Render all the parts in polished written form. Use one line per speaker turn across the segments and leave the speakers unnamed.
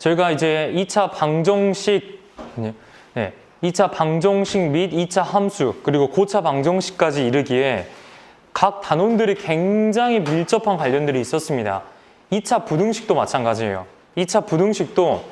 저희가 이제 2차 방정식, 네, 2차 방정식 및 2차 함수, 그리고 고차 방정식까지 이르기에 각 단원들이 굉장히 밀접한 관련들이 있었습니다. 2차 부등식도 마찬가지예요. 2차 부등식도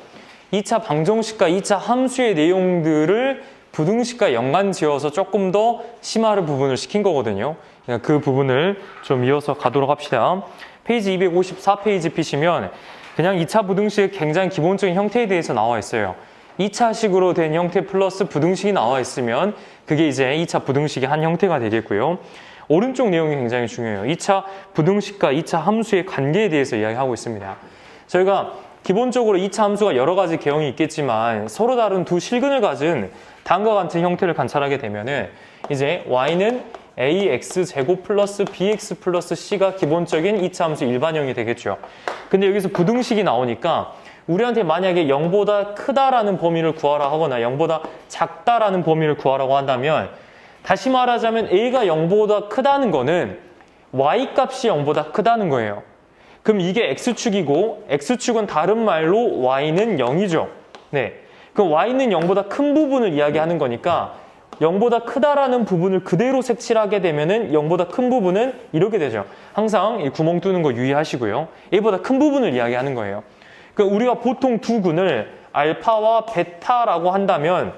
2차 방정식과 2차 함수의 내용들을 부등식과 연관 지어서 조금 더 심화를 부분을 시킨 거거든요. 그러니까 그 부분을 좀 이어서 가도록 합시다. 페이지 254페이지 피시면 그냥 2차 부등식의 굉장히 기본적인 형태에 대해서 나와 있어요. 2차식으로 된 형태 플러스 부등식이 나와 있으면 그게 이제 2차 부등식의 한 형태가 되겠고요. 오른쪽 내용이 굉장히 중요해요. 2차 부등식과 2차 함수의 관계에 대해서 이야기하고 있습니다. 저희가 기본적으로 2차 함수가 여러 가지 개형이 있겠지만 서로 다른 두 실근을 가진 다음과 같은 형태를 관찰하게 되면은 이제 y는 ax 제곱 플러스 bx 플러스 c가 기본적인 2차 함수 일반형이 되겠죠. 근데 여기서 부등식이 나오니까 우리한테 만약에 0보다 크다라는 범위를 구하라 하거나 0보다 작다라는 범위를 구하라고 한다면 다시 말하자면 a가 0보다 크다는 거는 y 값이 0보다 크다는 거예요. 그럼 이게 x축이고 x축은 다른 말로 y는 0이죠. 네. 그럼 y는 0보다 큰 부분을 이야기하는 거니까 0보다 크다라는 부분을 그대로 색칠하게 되면은 0보다 큰 부분은 이렇게 되죠. 항상 이 구멍 뚫는 거 유의하시고요. a보다 큰 부분을 이야기하는 거예요. 그러니까 우리가 보통 두 근을 알파와 베타라고 한다면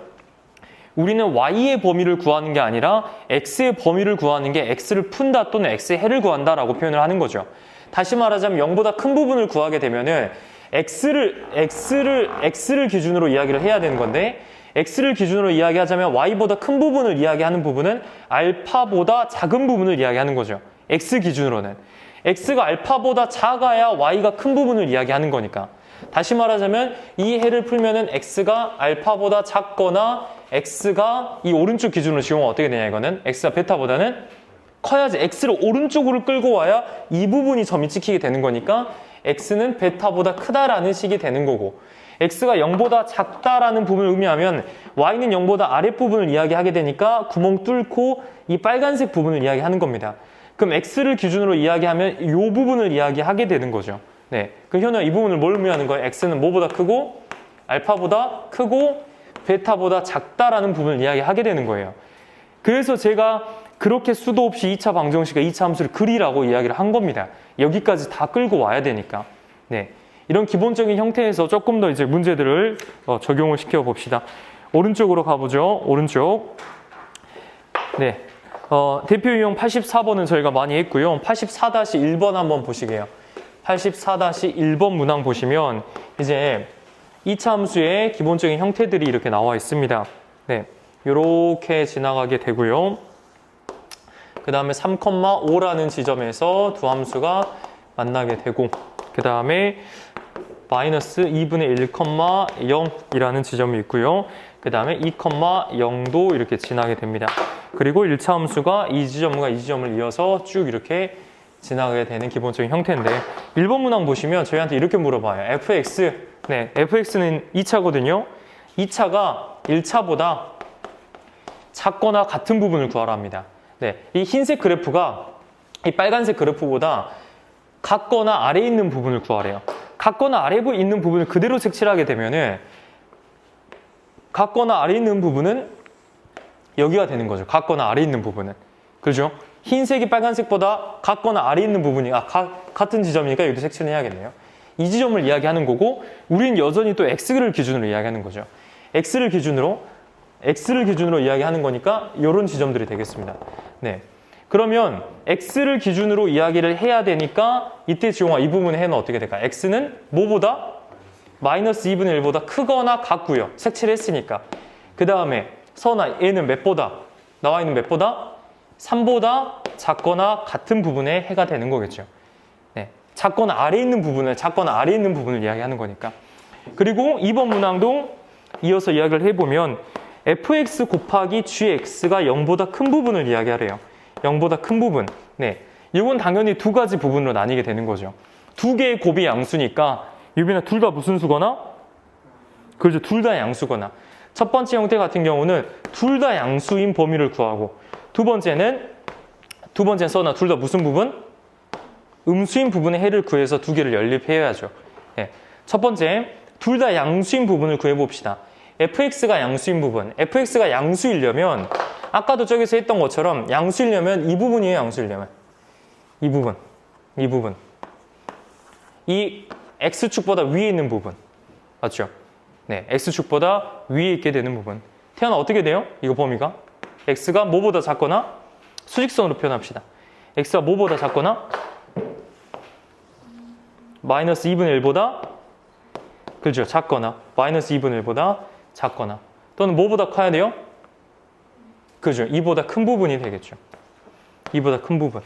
우리는 y의 범위를 구하는 게 아니라 x의 범위를 구하는 게 x를 푼다 또는 x의 해를 구한다라고 표현을 하는 거죠. 다시 말하자면 0보다 큰 부분을 구하게 되면은 x를 기준으로 이야기를 해야 되는 건데 x를 기준으로 이야기하자면 y보다 큰 부분을 이야기하는 부분은 알파보다 작은 부분을 이야기하는 거죠. x 기준으로는. x가 알파보다 작아야 y가 큰 부분을 이야기하는 거니까. 다시 말하자면 이 해를 풀면은 x가 알파보다 작거나 x가 이 오른쪽 기준으로 지우면 어떻게 되냐 이거는 x가 베타보다는 커야지 x를 오른쪽으로 끌고 와야 이 부분이 점이 찍히게 되는 거니까 x는 베타보다 크다라는 식이 되는 거고 x가 0보다 작다라는 부분을 의미하면 y는 0보다 아랫부분을 이야기하게 되니까 구멍 뚫고 이 빨간색 부분을 이야기하는 겁니다. 그럼 x를 기준으로 이야기하면 이 부분을 이야기하게 되는 거죠. 네, 그 현우야 이 부분을 뭘 의미하는 거예요? x는 뭐보다 크고 알파보다 크고 베타보다 작다라는 부분을 이야기하게 되는 거예요. 그래서 제가 그렇게 수도 없이 2차 방정식과 2차 함수를 그리라고 이야기를 한 겁니다. 여기까지 다 끌고 와야 되니까. 네, 이런 기본적인 형태에서 조금 더 이제 문제들을 적용을 시켜 봅시다. 오른쪽으로 가보죠. 오른쪽. 네, 대표 유형 84번은 저희가 많이 했고요. 84-1번 한번 보시게요. 84-1번 문항 보시면 이제 2차 함수의 기본적인 형태들이 이렇게 나와 있습니다. 네, 이렇게 지나가게 되고요. 그 다음에 3,5라는 지점에서 두 함수가 만나게 되고 그 다음에 마이너스 2분의 1,0이라는 지점이 있고요. 그 다음에 2,0도 이렇게 지나게 됩니다. 그리고 1차 함수가 이 지점과 이 지점을 이어서 쭉 이렇게 지나가게 되는 기본적인 형태인데 1번 문항 보시면 저희한테 이렇게 물어봐요. fx, 네, fx는 2차거든요. 2차가 1차보다 작거나 같은 부분을 구하라 합니다. 네, 이 흰색 그래프가 이 빨간색 그래프보다 같거나 아래에 있는 부분을 구하래요. 같거나 아래에 있는 부분을 그대로 색칠하게 되면은 같거나 아래에 있는 부분은 여기가 되는 거죠. 같거나 아래에 있는 부분은. 그렇죠? 흰색이 빨간색보다 같거나 아래에 있는 부분이 같은 지점이니까 여기도 색칠을 해야겠네요. 이 지점을 이야기하는 거고 우리는 여전히 또 x를 기준으로 이야기하는 거죠. x를 기준으로 이야기하는 거니까 이런 지점들이 되겠습니다. 네, 그러면 x를 기준으로 이야기를 해야 되니까 이때 지용아 이 부분의 해는 어떻게 될까요? x는 뭐보다? 마이너스 2분의 1보다 크거나 같고요. 색칠을 했으니까. 그 다음에 서나 얘는 몇보다? 나와 있는 몇보다? 3보다 작거나 같은 부분의 해가 되는 거겠죠. 네, 작거나 아래에 있는 부분을 이야기하는 거니까. 그리고 2번 문항도 이어서 이야기를 해보면 fx 곱하기 gx가 0보다 큰 부분을 이야기하래요. 0보다 큰 부분. 네, 이건 당연히 두 가지 부분으로 나뉘게 되는 거죠. 두 개의 곱이 양수니까 유빈아 둘 다 무슨 수거나? 그렇죠. 둘 다 양수거나. 첫 번째 형태 같은 경우는 둘 다 양수인 범위를 구하고 두 번째는 써나 둘 다 무슨 부분? 음수인 부분의 해를 구해서 두 개를 연립해야죠. 네, 첫 번째 둘 다 양수인 부분을 구해봅시다. fx가 양수인 부분, fx가 양수이려면 아까도 저기서 했던 것처럼 양수이려면 이 부분이에요. 양수이려면 이 부분 이 x축보다 위에 있는 부분 맞죠? 네, x축보다 위에 있게 되는 부분. 태어나 어떻게 돼요? 이거 범위가 x가 뭐보다 작거나 수직선으로 표현합시다. x가 뭐보다 작거나 마이너스 2분의 1보다 그죠? 작거나 마이너스 2분의 1보다 작거나 또는 뭐보다 커야 돼요? 그죠? 이보다 큰 부분이 되겠죠. 이보다 큰 부분.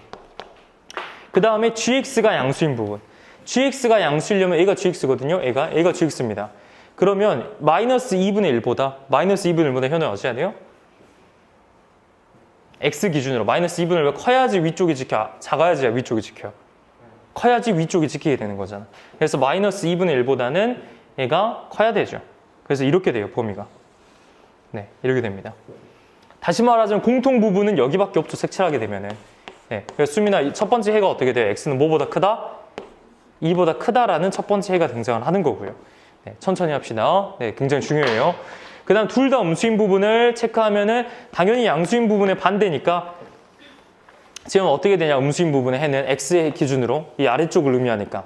그 다음에 gx가 양수인 부분. gx가 양수이려면 a가 gx거든요. a가 gx입니다. 그러면 마이너스 2분의 1보다 현우 어찌해야 돼요? x 기준으로 마이너스 2분의 1보다 커야지 위쪽이 지켜, 작아야지 위쪽이 지켜요. 커야지 위쪽이 지키게 되는 거잖아. 그래서 마이너스 2분의 1보다는 얘가 커야 되죠. 그래서 이렇게 돼요, 범위가. 네, 이렇게 됩니다. 다시 말하자면 공통 부분은 여기밖에 없죠, 색칠하게 되면은. 네, 그래서 수민아, 첫 번째 해가 어떻게 돼요? x는 뭐보다 크다? 2보다 크다라는 첫 번째 해가 등장을 하는 거고요. 네, 천천히 합시다. 네, 굉장히 중요해요. 그 다음 둘 다 음수인 부분을 체크하면은 당연히 양수인 부분의 반대니까 지금 어떻게 되냐? 음수인 부분의 해는 x의 기준으로 이 아래쪽을 의미하니까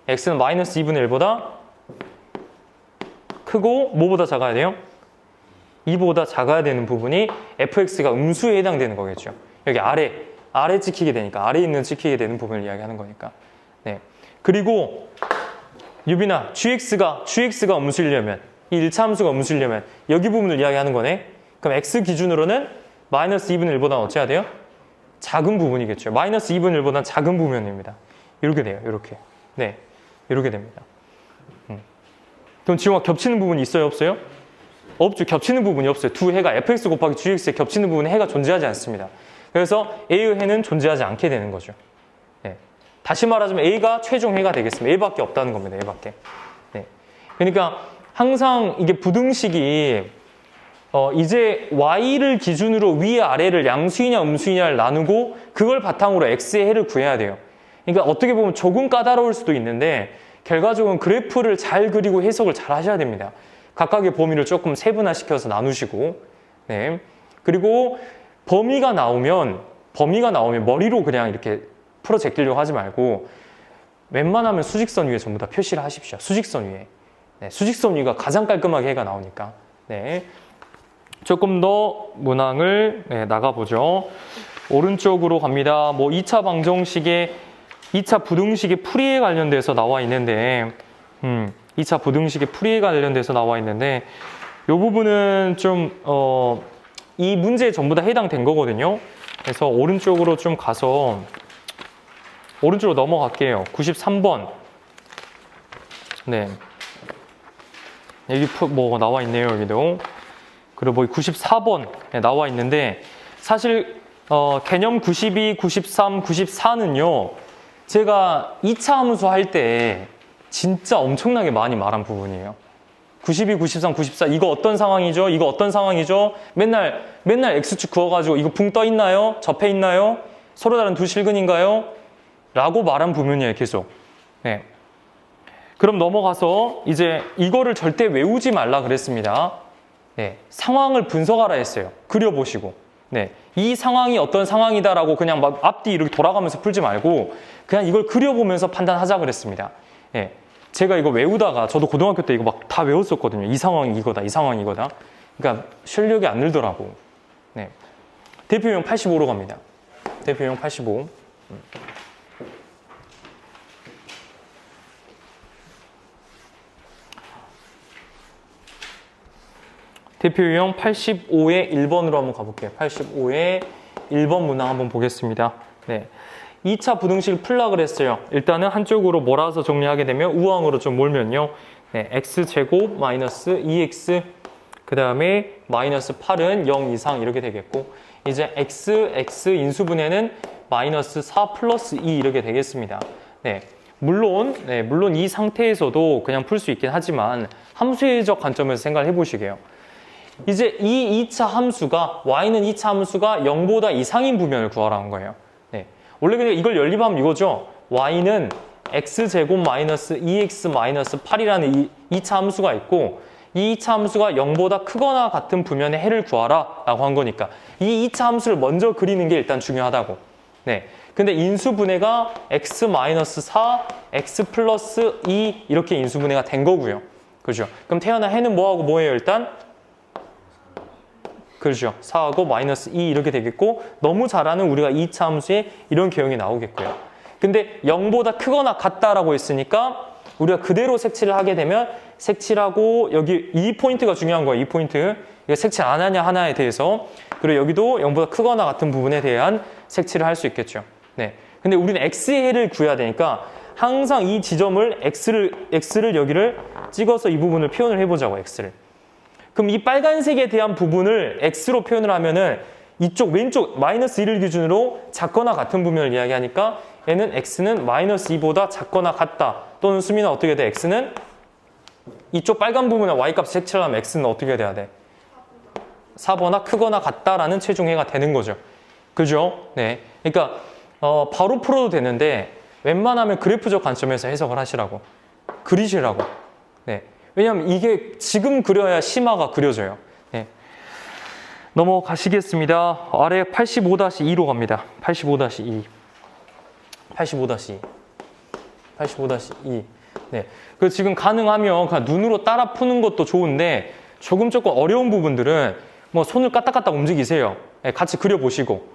x는 마이너스 2분의 1보다 크고 뭐보다 작아야 돼요? 2보다 작아야 되는 부분이 fx가 음수에 해당되는 거겠죠. 여기 아래 찍히게 되니까 아래에 있는 찍히게 되는 부분을 이야기하는 거니까. 네. 그리고 유빈아, gx가 음수이려면 이 1차 함수가 음수이려면 여기 부분을 이야기하는 거네. 그럼 x 기준으로는 마이너스 2분의 1보다 어찌해야 돼요? 작은 부분이겠죠. 마이너스 2분의 1보다 작은 부분입니다. 이렇게 돼요. 이렇게. 네, 이렇게 됩니다. 그럼 지금과 겹치는 부분이 있어요? 없어요? 없죠. 겹치는 부분이 없어요. 두 해가 fx 곱하기 gx에 겹치는 부분에 해가 존재하지 않습니다. 그래서 a의 해는 존재하지 않게 되는 거죠. 네. 다시 말하자면 a가 최종 해가 되겠습니다. a밖에 없다는 겁니다. a밖에. 네. 그러니까 항상 이게 부등식이 이제 y를 기준으로 위에 아래를 양수이냐 음수이냐를 나누고 그걸 바탕으로 x의 해를 구해야 돼요. 그러니까 어떻게 보면 조금 까다로울 수도 있는데 결과적으로 그래프를 잘 그리고 해석을 잘 하셔야 됩니다. 각각의 범위를 조금 세분화시켜서 나누시고, 네. 그리고 범위가 나오면 머리로 그냥 이렇게 풀어 제끼려고 하지 말고 웬만하면 수직선 위에 전부 다 표시를 하십시오. 수직선 위에. 네, 수직선 위가 가장 깔끔하게 해가 나오니까. 네. 조금 더 문항을 나가보죠. 오른쪽으로 갑니다. 뭐 2차 방정식의 2차 부등식의 풀이에 관련돼서 나와 있는데 2차 부등식의 풀이에 관련돼서 나와 있는데 이 부분은 좀 이 문제에 전부 다 해당된 거거든요. 그래서 오른쪽으로 좀 가서 오른쪽으로 넘어갈게요. 93번. 네. 여기 뭐 나와 있네요. 여기도. 그리고 뭐 94번 나와 있는데 사실 개념 92, 93, 94는요. 제가 2차 함수 할 때 진짜 엄청나게 많이 말한 부분이에요. 92, 93, 94 이거 어떤 상황이죠? 이거 어떤 상황이죠? 맨날 X축 그어가지고 이거 붕 떠 있나요? 접해 있나요? 서로 다른 두 실근인가요? 라고 말한 부분이에요. 계속. 네. 그럼 넘어가서 이제 이거를 절대 외우지 말라 그랬습니다. 네. 상황을 분석하라 했어요. 그려보시고. 네. 이 상황이 어떤 상황이다라고 그냥 막 앞뒤 이렇게 돌아가면서 풀지 말고 그냥 이걸 그려보면서 판단하자 그랬습니다. 네. 제가 이거 외우다가 저도 고등학교 때 이거 막 다 외웠었거든요. 이 상황이 이거다, 이 상황이 이거다. 그러니까 실력이 안 늘더라고. 네. 대표용 85로 갑니다. 대표용 85. 대표 유형 85의 1번으로 한번 가볼게요. 85의 1번 문항 한번 보겠습니다. 네. 2차 부등식을 풀라 그랬어요. 일단은 한쪽으로 몰아서 정리하게 되면 우항으로 좀 몰면요. 네. x제곱 마이너스 2x 그 다음에 마이너스 8은 0 이상 이렇게 되겠고 이제 x 인수분해는 마이너스 4 플러스 2 이렇게 되겠습니다. 네. 물론 이 상태에서도 그냥 풀 수 있긴 하지만 함수회적 관점에서 생각을 해보시게요. 이제 이 2차 함수가 y는 2차 함수가 0보다 이상인 부면을 구하라는 거예요. 네. 원래 그냥 이걸 연립하면 이거죠. y는 x제곱 마이너스 2x 마이너스 8이라는 2차 함수가 있고 이 2차 함수가 0보다 크거나 같은 부면의 해를 구하라 라고 한 거니까 이 2차 함수를 먼저 그리는 게 일단 중요하다고. 네. 근데 인수분해가 x 마이너스 4, x 플러스 2 이렇게 인수분해가 된 거고요. 그죠? 그럼 태어난 해는 뭐하고 뭐예요 일단? 그렇죠. 4하고 마이너스 2 이렇게 되겠고 너무 잘 아는 우리가 2차 함수에 이런 개형이 나오겠고요. 근데 0보다 크거나 같다라고 했으니까 우리가 그대로 색칠을 하게 되면 색칠하고 여기 이 포인트가 중요한 거예요. 이 포인트. 이거 색칠 안 하냐 하나에 대해서. 그리고 여기도 0보다 크거나 같은 부분에 대한 색칠을 할 수 있겠죠. 네. 근데 우리는 x의 해를 구해야 되니까 항상 이 지점을 x를 여기를 찍어서 이 부분을 표현을 해보자고 x를. 그럼 이 빨간색에 대한 부분을 x로 표현을 하면은 이쪽 왼쪽 마이너스 1을 기준으로 작거나 같은 부분을 이야기하니까 얘는 x는 마이너스 2보다 작거나 같다. 또는 수민아 어떻게 돼? x는 이쪽 빨간 부분에 y값 색칠을 하면 x는 어떻게 돼야 돼? 4보다 크거나 같다라는 최종해가 되는 거죠. 그죠? 네. 그러니까 바로 풀어도 되는데 웬만하면 그래프적 관점에서 해석을 하시라고. 그리시라고. 네. 왜냐하면 이게 지금 그려야 심화가 그려져요. 네. 넘어가시겠습니다. 아래 85-2로 갑니다. 85-2. 85-2. 85-2. 네. 그 지금 가능하면 그냥 눈으로 따라 푸는 것도 좋은데 조금 어려운 부분들은 뭐 손을 까딱까딱 움직이세요. 네, 같이 그려보시고.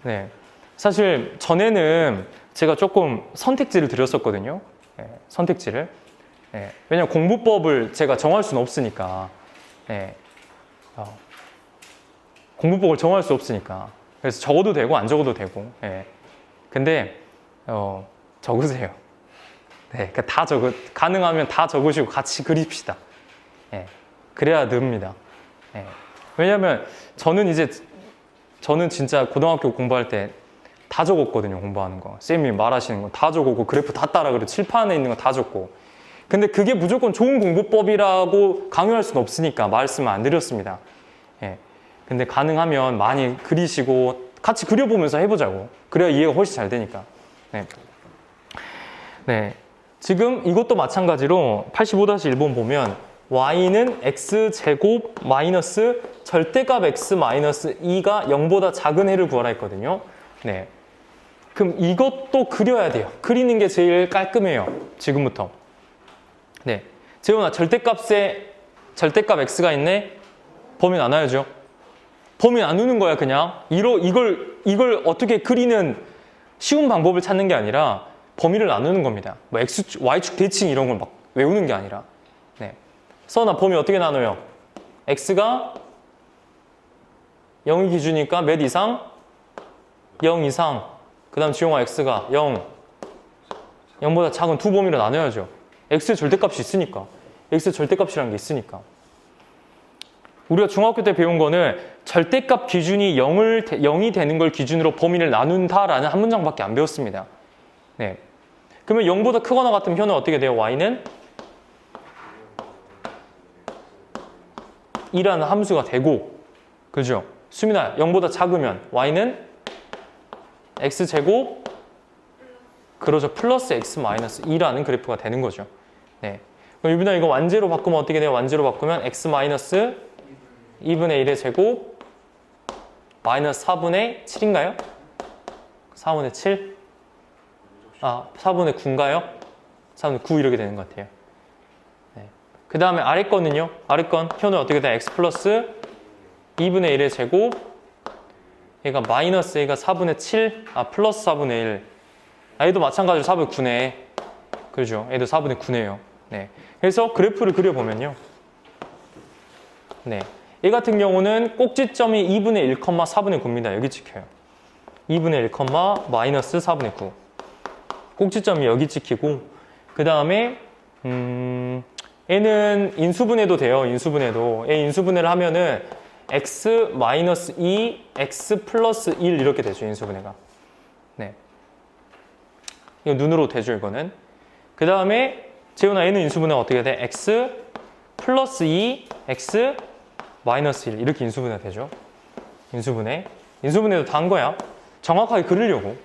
네. 사실 전에는 제가 조금 선택지를 드렸었거든요. 네, 선택지를. 네, 왜냐면 공부법을 제가 정할 수는 없으니까. 네. 공부법을 정할 수 없으니까. 그래서 적어도 되고 안 적어도 되고. 네. 근데 적으세요. 네, 그러니까 가능하면 다 적으시고 같이 그립시다. 네, 그래야 늡니다. 네. 왜냐면 저는 진짜 고등학교 공부할 때 다 적었거든요. 공부하는 거. 쌤이 말하시는 거 다 적었고 그래프 다 따라 그리고 칠판에 있는 거 다 적고. 근데 그게 무조건 좋은 공부법이라고 강요할 수는 없으니까 말씀을 안 드렸습니다. 예. 근데 가능하면 많이 그리시고 같이 그려보면서 해보자고. 그래야 이해가 훨씬 잘 되니까. 네. 네. 지금 이것도 마찬가지로 85-1번 보면 y는 x제곱 마이너스 절대값 x 마이너스 2가 0보다 작은 해를 구하라 했거든요. 네. 그럼 이것도 그려야 돼요. 그리는 게 제일 깔끔해요. 지금부터. 네. 재훈아, 절대값 x가 있네? 범위 나눠야죠. 범위 나누는 거야, 그냥. 이걸 어떻게 그리는 쉬운 방법을 찾는 게 아니라 범위를 나누는 겁니다. 뭐 y축 대칭 이런 걸 막 외우는 게 아니라. 네. 서은아, 범위 어떻게 나눠요? x가 0이 기준이니까 몇 이상? 0 이상. 그 다음 지용아 x가 0보다 작은 두 범위로 나눠야죠. x의 절대값이 있으니까. x의 절대값이라는 게 있으니까. 우리가 중학교 때 배운 거는 절대값 기준이 0이 되는 걸 기준으로 범위를 나눈다라는 한 문장밖에 안 배웠습니다. 네. 그러면 0보다 크거나 같은 현은 어떻게 돼요? y는 2라는 함수가 되고, 그죠? 수민아, 0보다 작으면 y는 x제곱, 그러죠. 플러스 x 마이너스 2라는 그래프가 되는 거죠. 네. 그럼 유빈아, 이거 완제로 바꾸면 어떻게 돼요? 완제로 바꾸면 x 마이너스 2분의 1의 제곱 마이너스 4분의 7인가요? 4분의 7? 4분의 9인가요? 4분의 9 이렇게 되는 것 같아요. 네. 그 다음에 아래 거는요? 아래 건 현은 어떻게 돼? x 플러스 2분의 1의 제곱 얘가 마이너스 얘가 4분의 7 플러스 4분의 1 얘도 마찬가지로 4분의 9네. 그렇죠? 얘도 4분의 9네요. 네. 그래서 그래프를 그려보면요. 네. 얘 같은 경우는 꼭지점이 2분의 1, 4분의 9입니다. 여기 찍혀요. 2분의 1, 마이너스 4분의 9. 꼭지점이 여기 찍히고, 그 다음에, 얘는 인수분해도 돼요. 인수분해도. 얘 인수분해를 하면은 x 마이너스 2, x 플러스 1 이렇게 되죠. 인수분해가. 네. 이거 눈으로 되죠. 이거는. 그 다음에, 재훈아, 얘는 인수분해가 어떻게 돼? x 플러스 2, x 마이너스 1 이렇게 인수분해가 되죠. 인수분해도 다 한 거야. 정확하게 그리려고.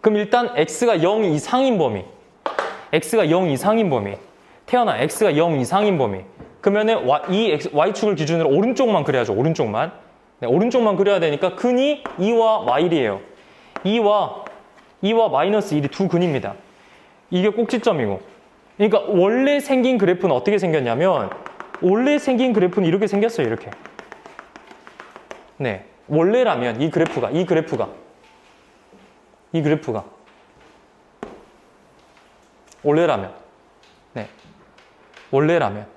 그럼 일단 x가 0 이상인 범위. x가 0 이상인 범위. 태어나 x가 0 이상인 범위. 그러면은 이 y축을 기준으로 오른쪽만 그려야죠. 오른쪽만. 네, 오른쪽만 그려야 되니까 근이 2와 y1이에요. 2와 마이너스 1이 두 근입니다. 이게 꼭지점이고. 그러니까 원래 생긴 그래프는 어떻게 생겼냐면 원래 생긴 그래프는 이렇게 생겼어요. 이렇게. 네. 원래라면 이 그래프가 원래라면 네. 원래라면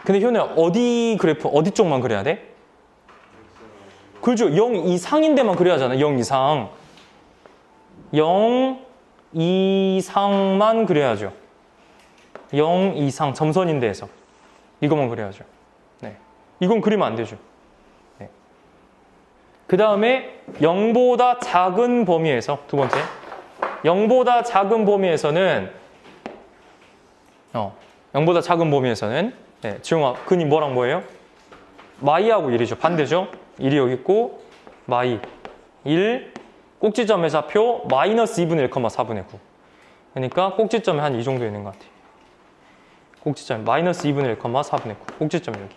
근데 현우야 어디 그래프 어디 쪽만 그려야 돼? 그렇죠. 0 이상인데만 그려야 하잖아. 0 이상 0 이상만 그려야죠. 0 이상 점선인데에서 이것만 그려야죠. 네. 이건 그리면 안 되죠. 네. 그 다음에 0보다 작은 범위에서 두 번째 0보다 작은 범위에서는 0보다 작은 범위에서는 네, 지용아 근이 뭐랑 뭐예요? 마이하고 1이죠. 반대죠. 1이 여기 있고 마이 1 꼭지점의 좌표 마이너스 2분의 1, 4분의 9 그러니까 꼭지점이 한 이 정도 있는 것 같아요. 꼭지점 마이너스 2분의 1, 4분의 9 꼭지점 여기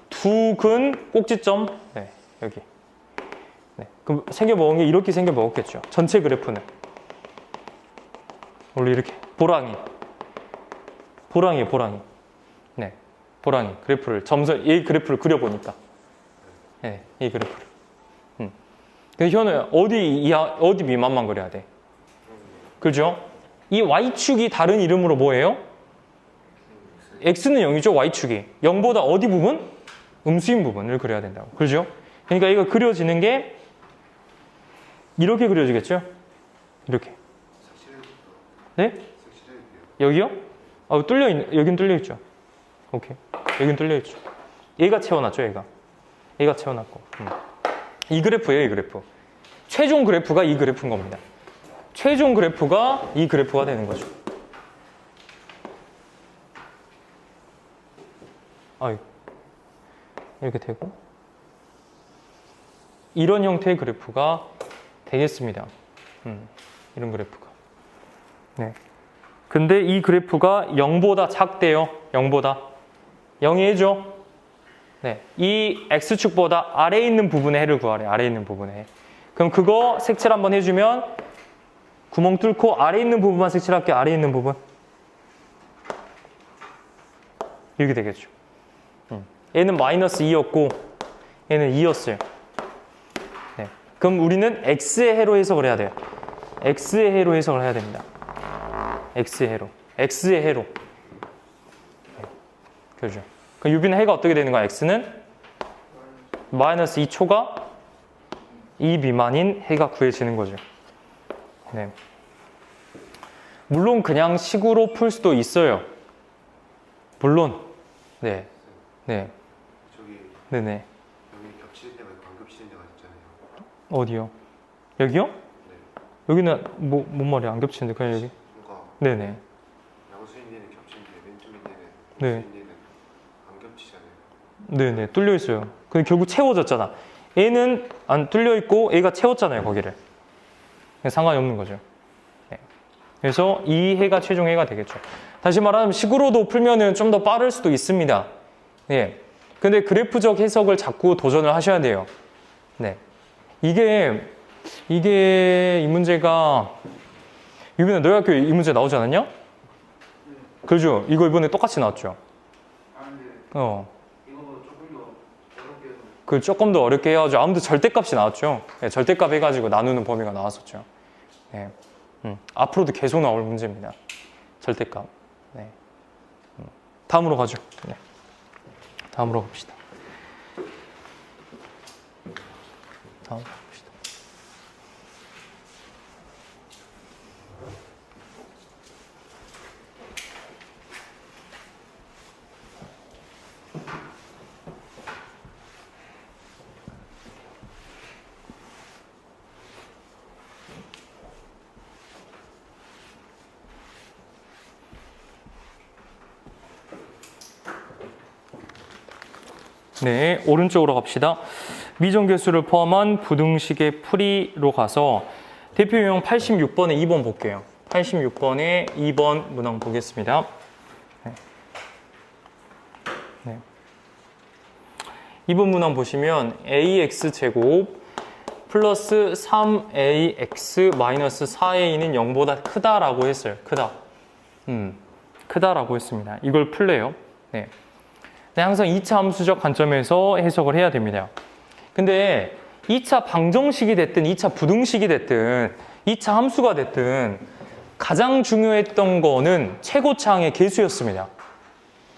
두 근 꼭지점 네, 여기 네, 그럼 생겨먹은 게 이렇게 생겨먹었겠죠. 전체 그래프는 원래 이렇게 보랑이 네, 보랑이 그래프를 이 그래프를 그려보니까 네, 이 그래프를 근데 현우 어디 미만만 그려야 돼? 그죠? 이 y축이 다른 이름으로 뭐예요? x는 0이죠. y축이 0보다 어디 부분? 음수인 부분을 그려야 된다고. 그죠? 그러니까 이거 그려지는 게 이렇게 그려지겠죠? 이렇게. 네? 여기요? 여긴 뚫려 있죠. 오케이. 여긴 뚫려 있죠. 얘가 채워놨죠, 얘가 채워놨고. 이 그래프예요, 이 그래프. 최종 그래프가 이 그래프인 겁니다. 최종 그래프가 이 그래프가 되는 거죠. 이렇게 되고 이런 형태의 그래프가 되겠습니다. 이런 그래프가. 네. 근데 이 그래프가 0보다 작대요. 0보다. 0이 해죠. 네. 이 x축보다 아래에 있는 부분의 해를 구하래. 아래에 있는 부분의 해. 그럼 그거 색칠 한번 해주면 구멍 뚫고 아래에 있는 부분만 색칠할게요. 아래에 있는 부분. 이렇게 되겠죠. 얘는 마이너스 2였고 얘는 2였어요. 네. 그럼 우리는 x의 해로 해석을 해야 돼요. x의 해로 해석을 해야 됩니다. x의 해로. 네. 그죠. 그럼 유비는 해가 어떻게 되는 거야? x는 마이너스 2초가 2 미만인 해가 구해지는 거죠. 네. 물론 그냥 식으로 풀 수도 있어요. 물론. 네. 네네.
여기 겹치는 데가 있고 안 겹치는 데가 있잖아요.
어디요? 여기요?
네.
여기는 뭔 말이야? 안 겹치는데 그냥 여기?
그러니까
네네.
양수인 데는 겹치는데 왼쪽인 데는
네.
양수인 데는 안 겹치잖아요.
네네. 뚫려 있어요. 근데 결국 채워졌잖아. 얘는 안 뚫려 있고 얘가 채웠잖아요. 거기를. 상관이 없는 거죠. 네. 그래서 이 해가 최종 해가 되겠죠. 다시 말하면 식으로도 풀면은 좀 더 빠를 수도 있습니다. 네. 근데 그래프적 해석을 자꾸 도전을 하셔야 돼요. 네. 이게 이 문제가 유빈아 너희 학교에 이 문제 나오지 않았냐? 네. 그렇죠. 이거 이번에 똑같이 나왔죠.
이거보다 조금 더 어렵게 해서.
그 조금 더 어렵게 해가지고 아무튼 절대값이 나왔죠. 네, 절대값 해가지고 나누는 범위가 나왔었죠. 네. 앞으로도 계속 나올 문제입니다. 절대값. 네. 다음으로 가죠. 네. 다음으로 갑시다. 다음으로 갑시다. 네, 오른쪽으로 갑시다. 미정계수를 포함한 부등식의 풀이로 가서 대표 유형 86번에 2번 볼게요. 86번에 2번 문항 보겠습니다. 네. 2번 문항 보시면 ax제곱 플러스 3ax 마이너스 4a는 0보다 크다라고 했어요. 크다라고 했습니다. 이걸 풀래요. 네. 네, 항상 2차 함수적 관점에서 해석을 해야 됩니다. 근데 2차 방정식이 됐든 2차 부등식이 됐든 2차 함수가 됐든 가장 중요했던 거는 최고차항의 계수였습니다.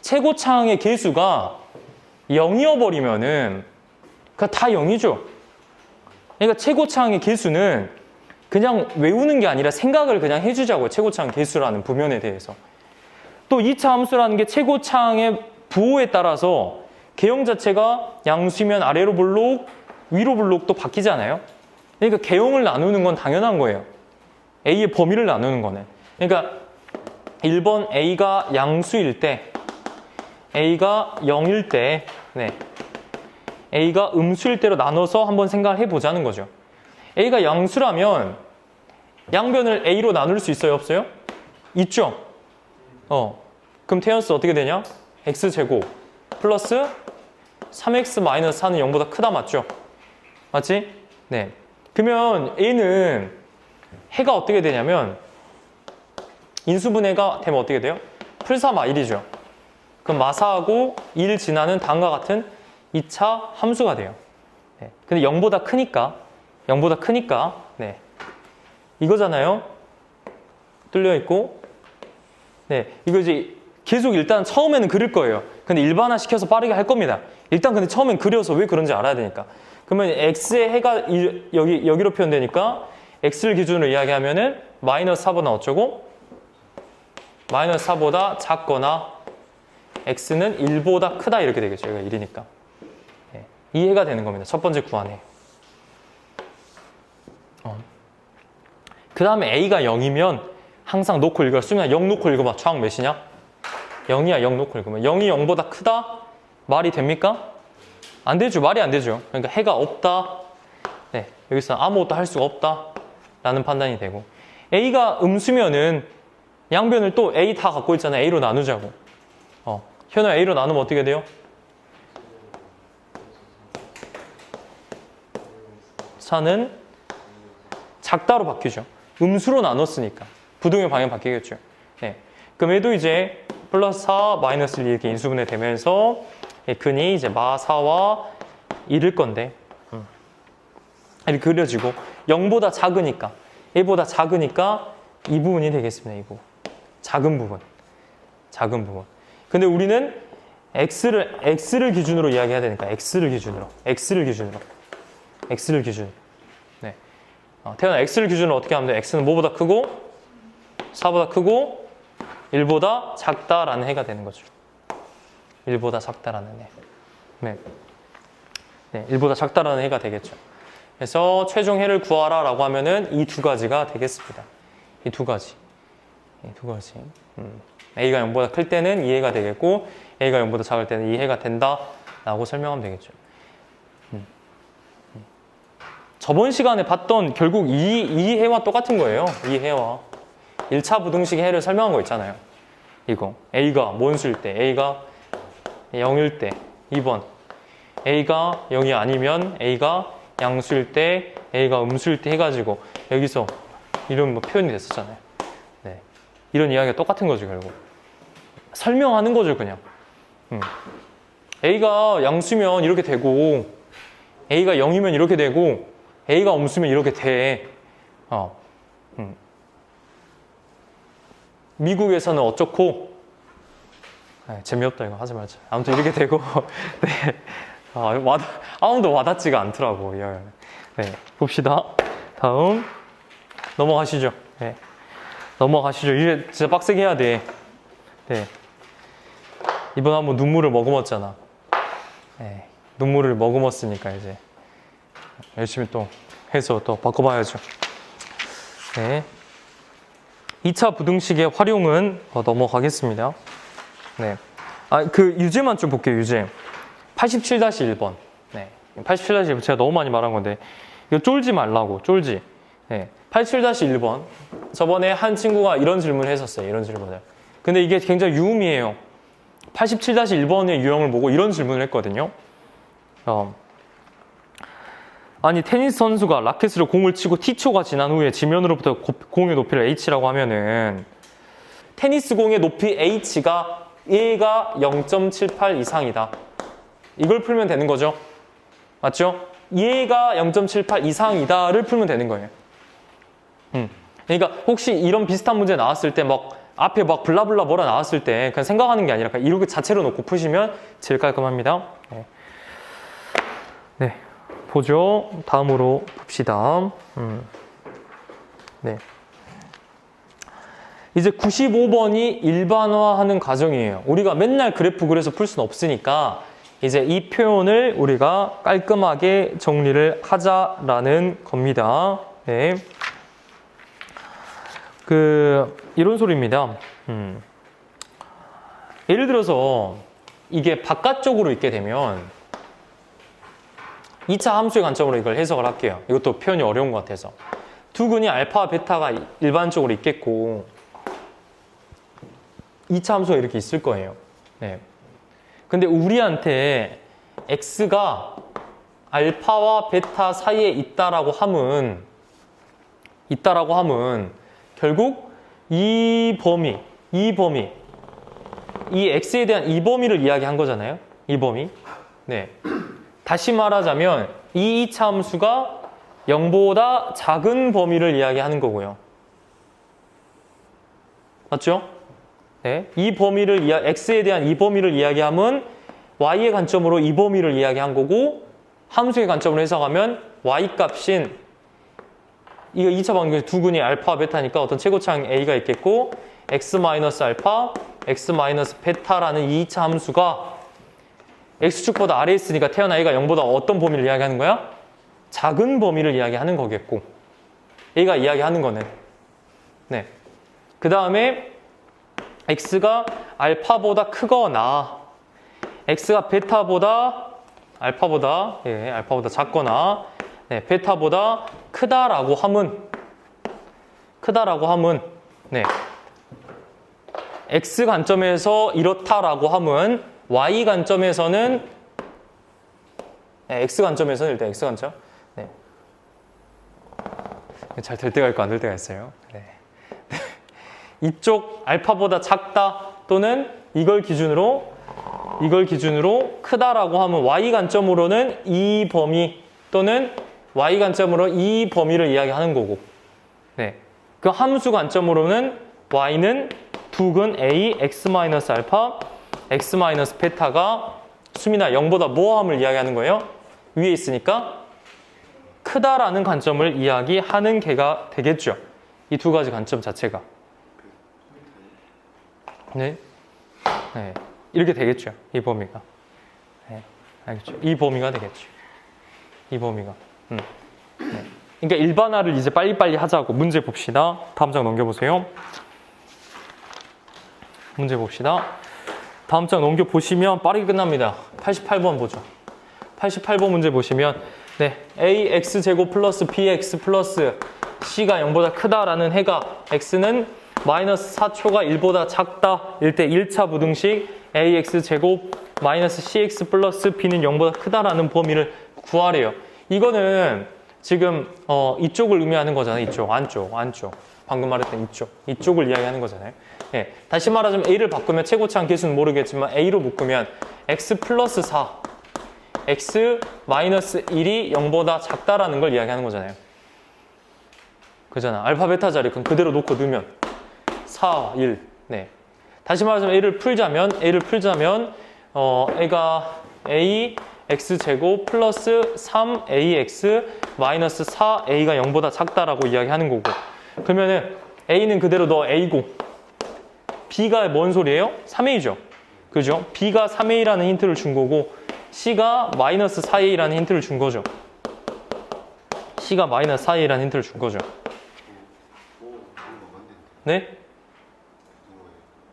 최고차항의 계수가 0이어버리면은 다 0이죠. 그러니까 최고차항의 계수는 그냥 외우는 게 아니라 생각을 그냥 해주자고요. 최고차항 계수라는 부면에 대해서. 또 2차 함수라는 게 최고차항의 부호에 따라서 개형 자체가 양수면 아래로 블록, 위로 블록도 바뀌잖아요. 그러니까 개형을 나누는 건 당연한 거예요. A의 범위를 나누는 거는. 그러니까 1번 A가 양수일 때, A가 0일 때, 네. A가 음수일 때로 나눠서 한번 생각을 해보자는 거죠. A가 양수라면 양변을 A로 나눌 수 있어요? 없어요? 있죠? 그럼 태연수 어떻게 되냐? X제곱 플러스 3X 마이너스 4는 0보다 크다 맞죠? 맞지? 네. 그러면 A는 해가 어떻게 되냐면 인수분해가 되면 어떻게 돼요? 풀4 마1이죠. 그럼 마사하고 1 지나는 다음과 같은 2차 함수가 돼요. 네. 근데 0보다 크니까 네. 이거잖아요. 뚫려 있고 네. 이거 이제 계속 일단 처음에는 그릴 거예요. 근데 일반화 시켜서 빠르게 할 겁니다. 일단 근데 처음엔 그려서 왜 그런지 알아야 되니까. 그러면 x의 해가 여기로 표현되니까 x를 기준으로 이야기하면은 마이너스 4보다 어쩌고? 마이너스 4보다 작거나 x는 1보다 크다 이렇게 되겠죠. 여기가 1이니까. 네. 이해가 되는 겁니다. 첫 번째 구하네. 그 다음에 a가 0이면 항상 놓고 읽어. 수민아 0 놓고 읽어봐. 좌항 몇이냐? 0이야. 0 놓고 읽으면 0이 0보다 크다? 말이 됩니까? 안 되죠. 말이 안 되죠. 그러니까 해가 없다. 네, 여기서 아무것도 할 수가 없다 라는 판단이 되고 A가 음수면은 양변을 또 A 다 갖고 있잖아요. A로 나누자고. 현우야 A로 나누면 어떻게 돼요? 4는 작다로 바뀌죠. 음수로 나눴으니까 부등의 방향 바뀌겠죠. 네. 그럼 얘도 이제 플러스 4 마이너스 1 이렇게 인수분해 되면서 근이 이제 마4와 1일 건데 이렇게 그려지고 0보다 작으니까 A보다 작으니까 이 부분이 되겠습니다. 이 부분. 작은 부분. 근데 우리는 X를 기준으로 이야기해야 되니까 X를 기준으로. 네. 태어나 X를 기준으로 어떻게 하면 돼? X는 뭐보다 크고 4보다 크고 1보다 작다라는 해가 되는 거죠. 1보다 작다라는 해. 네, 1보다 작다라는 해가 되겠죠. 그래서 최종 해를 구하라 라고 하면은 이 두 가지가 되겠습니다. 이 두 가지. A가 0보다 클 때는 이 해가 되겠고 A가 0보다 작을 때는 이 해가 된다 라고 설명하면 되겠죠. 저번 시간에 봤던 결국 이 해와 똑같은 거예요. 이 해와 1차 부등식의 해를 설명한 거 있잖아요. 이거 A가 뭔수일 때 A가 0일 때 2번 A가 0이 아니면 A가 양수일 때 A가 음수일 때 해가지고 여기서 이런 뭐 표현이 됐었잖아요. 네. 이런 이야기가 똑같은 거죠. 결국 설명하는 거죠. 그냥 A가 양수면 이렇게 되고 A가 0이면 이렇게 되고 A가 음수면 이렇게 돼. 미국에서는 어쩌고 재미없다 이거 하지 말자. 아무튼 이렇게 되고 네. 아무도 와닿지가 않더라고. 네. 봅시다. 다음 넘어가시죠. 네. 이제 진짜 빡세게 해야 돼. 네. 이번 한번 눈물을 머금었잖아. 네. 눈물을 머금었으니까 이제 열심히 또 해서 또 바꿔봐야죠. 네. 2차 부등식의 활용은 넘어가겠습니다. 네. 그 유제만 좀 볼게요. 유제. 87-1번. 네. 87-1번 제가 너무 많이 말한 건데 이거 쫄지 말라고 쫄지. 네. 87-1번 저번에 한 친구가 이런 질문을 했었어요. 이런 질문을. 근데 이게 굉장히 유의미해요. 87-1번의 유형을 보고 이런 질문을 했거든요. 아니 테니스 선수가 라켓으로 공을 치고 T초가 지난 후에 지면으로부터 공의 높이를 H라고 하면은 테니스 공의 높이 H가 1가 0.78 이상이다. 이걸 풀면 되는 거죠. 맞죠? 2가 0.78 이상이다를 풀면 되는 거예요. 그러니까 혹시 이런 비슷한 문제 나왔을 때 막 앞에 막 블라블라 뭐라 나왔을 때 그냥 생각하는 게 아니라 그냥 이렇게 자체로 놓고 푸시면 제일 깔끔합니다. 네. 네. 보죠. 다음으로 봅시다. 네. 이제 95번이 일반화하는 과정이에요. 우리가 맨날 그래프 그려서 풀 수는 없으니까 이제 이 표현을 우리가 깔끔하게 정리를 하자라는 겁니다. 네. 이런 소리입니다. 예를 들어서 이게 바깥쪽으로 있게 되면 2차 함수의 관점으로 이걸 해석을 할게요. 이것도 표현이 어려운 것 같아서. 두 근이 알파와 베타가 일반적으로 있겠고 2차 함수가 이렇게 있을 거예요. 네. 근데 우리한테 x가 알파와 베타 사이에 있다라고 함은 결국 이 x에 대한 이 범위를 이야기한 거잖아요. 이 범위. 네. 다시 말하자면 이 2차 함수가 0보다 작은 범위를 이야기하는 거고요. 맞죠? 네. 이 범위를 x에 대한 이 범위를 이야기하면 y의 관점으로 이 범위를 이야기한 거고 함수의 관점으로 해석하면 y 값인 이거 2차 방정식 두 근이 알파, 베타니까 어떤 최고차항 a가 있겠고 x-알파, x-베타라는 이 2차 함수가 x축보다 아래에 있으니까 태어나 a가 0보다 어떤 범위를 이야기하는 거야? 작은 범위를 이야기하는 거겠고 a가 이야기하는 거는 네. 그 다음에 x가 알파보다 크거나 x가 베타보다 알파보다 작거나 네, 베타보다 크다라고 함은 네. x 관점에서 이렇다라고 함은 y 관점에서는 네, x 관점에서는 일단 x 관점 네. 잘 될 때가 있고 안 될 때가 있어요. 네. 이쪽 알파보다 작다 또는 이걸 기준으로 크다라고 하면 y 관점으로는 이 범위 또는 y 관점으로 이 범위를 이야기하는 거고 네. 그 함수 관점으로는 y는 두근 a, x-알파, x-베타가 수미나 0보다 뭐함을 이야기하는 거예요? 위에 있으니까 크다라는 관점을 이야기하는 개가 되겠죠. 이 두 가지 관점 자체가 네. 네. 이렇게 되겠죠. 이 범위가 네. 알겠죠? 이 범위가 되겠죠. 이 범위가 네. 그러니까 일반화를 이제 빨리빨리 하자고 문제 봅시다. 다음 장 넘겨보세요. 문제 봅시다. 다음 장 넘겨보시면 빠르게 끝납니다. 88번 보죠. 88번 문제 보시면 네, ax제곱 플러스 bx 플러스 c가 0보다 크다라는 해가 x는 마이너스 4초가 1보다 작다 일 때 1차 부등식 ax제곱 마이너스 cx 플러스 b는 0보다 크다라는 범위를 구하래요. 이거는 지금 이쪽을 의미하는 거잖아요. 이쪽, 안쪽. 방금 말했던 이쪽을 이야기하는 거잖아요. 네, 다시 말하자면 a를 바꾸면 최고차항 개수는 모르겠지만 a로 묶으면 x 플러스 4, x 마이너스 1이 0보다 작다라는 걸 이야기하는 거잖아요. 그잖아. 알파, 베타 자리 그럼 그대로 놓고 넣으면 4, 1. 네. 다시 말하자면 a를 풀자면 a가 a x제곱 플러스 3ax 마이너스 4a가 0보다 작다라고 이야기하는 거고 그러면은 a는 그대로 넣어 a고 b가 뭔 소리예요? 3a죠. 그죠? b가 3a라는 힌트를 준 거고 c가 마이너스 4a라는 힌트를 준 거죠. c가 마이너스 4a라는 힌트를 준 거죠. 네?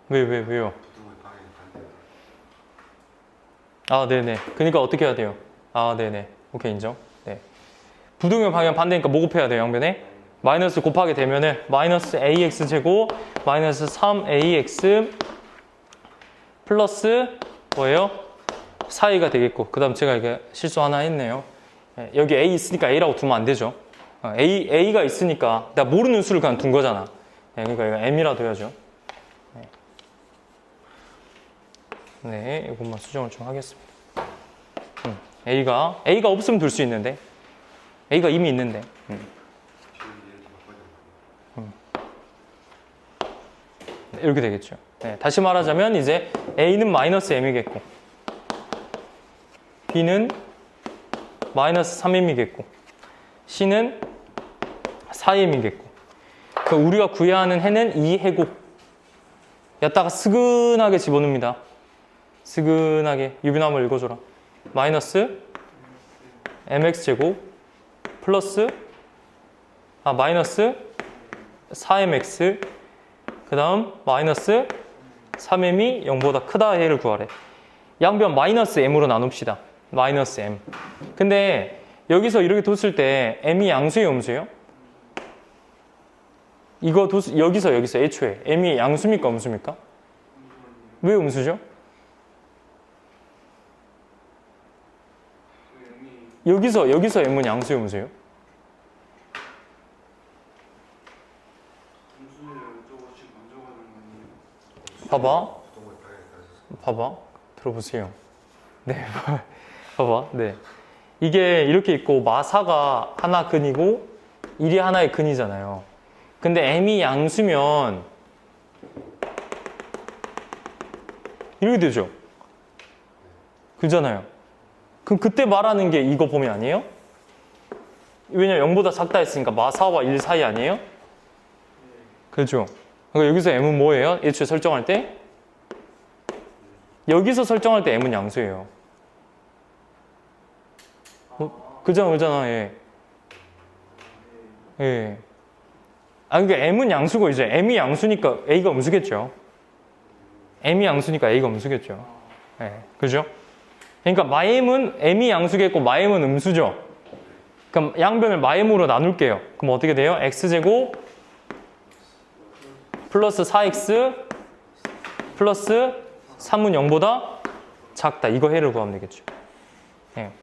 왜요? 아, 네네. 그러니까 어떻게 해야 돼요? 아, 네네. 오케이, 인정. 네. 부등호 방향 반대니까 뭐 곱해야 돼요, 양변에? 마이너스 곱하게 되면은 마이너스 ax 제곱 마이너스 3ax 플러스 뭐예요? 4a가 되겠고, 그 다음 제가 이게 실수 하나 했네요. 네, 여기 a 있으니까 a라고 두면 안 되죠. a가 있으니까 내가 모르는 수를 그냥 둔 거잖아. 네, 그러니까 이거 m이라도 해야죠. 네, 이것만 수정을 좀 하겠습니다. a가 없으면 둘 수 있는데 a가 이미 있는데
지금 얘를 좀 바꿔야 되는
네, 이렇게 되겠죠. 네, 다시 말하자면 이제 a는 마이너스 m이겠고 b는 마이너스 3m이겠고 c는 4m이겠고 그 우리가 구해야 하는 해는 2해곱 였다가 스근하게 집어넣습니다. 스근하게 유빈아 한번 읽어줘라. 마이너스 mx제곱 플러스 마이너스 4mx 그 다음 마이너스 3m이 0보다 크다 해를 구하래. 양변 마이너스 m으로 나눕시다. 마이너스 m. 근데 여기서 이렇게 뒀을 때 m이 양수예요, 음수예요? 이거 여기서 애초에 m이 양수입니까, 음수입니까? 왜 음수죠? 여기서 m은 양수예요, 음수예요? 봐봐. 봐봐. 들어보세요. 네. 봐봐. 네. 이게 이렇게 있고 마사가 하나 근이고 1이 하나의 근이잖아요. 근데 m이 양수면 이렇게 되죠. 그잖아요. 그럼 그때 말하는 게 이거 범위 아니에요? 왜냐면 0보다 작다 했으니까 마사와 1 사이 아니에요? 그렇죠. 그러니까 여기서 m은 뭐예요? 애초에 설정할 때? 여기서 설정할 때 m은 양수예요. 그잖아, 예. 예. 그러니까 m은 양수고 이제 m이 양수니까 a가 음수겠죠. m이 양수니까 a가 음수겠죠. 예. 그죠? 그러니까 마m은 m이 양수겠고 마m은 음수죠. 그럼 양변을 마m으로 나눌게요. 그럼 어떻게 돼요? x제곱 플러스 4x 플러스 3은 0보다 작다. 이거 해를 구하면 되겠죠. 예.